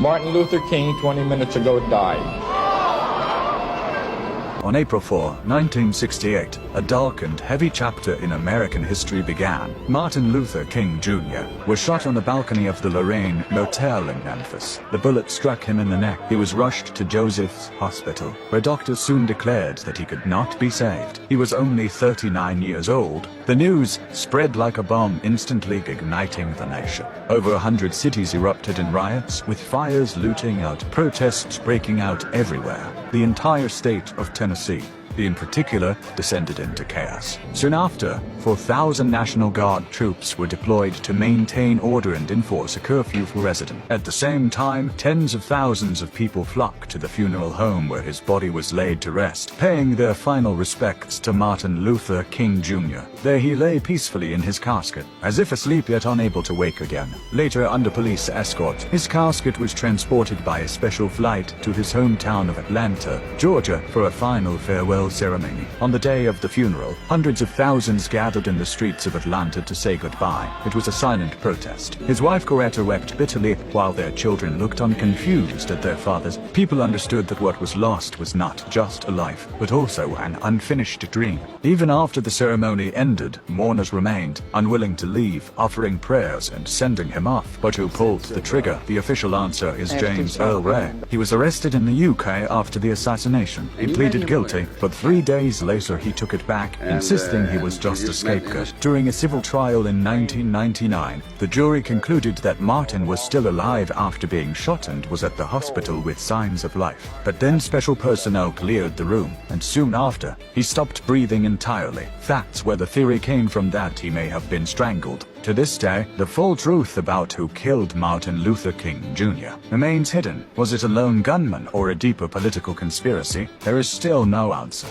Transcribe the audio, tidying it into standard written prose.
Martin Luther King 20 minutes ago died. On April 4, 1968, a dark and heavy chapter in American history began. Martin Luther King Jr. was shot on the balcony of the Lorraine Motel in Memphis. The bullet struck him in the neck. He was rushed to Joseph's Hospital, where doctors soon declared that he could not be saved. He was only 39 years old. The news spread like a bomb, instantly igniting the nation. Over 100 cities erupted in riots, with fires looting out, protests breaking out everywhere. The entire state of Tennessee, in particular, descended into chaos. Soon after, 4,000 National Guard troops were deployed to maintain order and enforce a curfew for residents. At the same time, tens of thousands of people flocked to the funeral home where his body was laid to rest, paying their final respects to Martin Luther King Jr. There he lay peacefully in his casket, as if asleep yet unable to wake again. Later, under police escort, his casket was transported by a special flight to his hometown of Atlanta, Georgia, for a final farewell ceremony. On the day of the funeral, hundreds of thousands gathered in the streets of Atlanta to say goodbye. It was a silent protest. His wife Coretta wept bitterly, while their children looked on confused at their fathers. People understood that what was lost was not just a life, but also an unfinished dream. Even after the ceremony ended, mourners remained, unwilling to leave, offering prayers and sending him off. But who pulled the trigger? The official answer is James Earl Ray. He was arrested in the UK after the assassination. He pleaded guilty, but 3 days later he took it back, insisting he was just a scapegoat. During a civil trial in 1999, the jury concluded that Martin was still alive after being shot and was at the hospital with signs of life. But then special personnel cleared the room, and soon after, he stopped breathing entirely. That's where the theory came from that he may have been strangled. To this day, the full truth about who killed Martin Luther King Jr. remains hidden. Was it a lone gunman or a deeper political conspiracy? There is still no answer.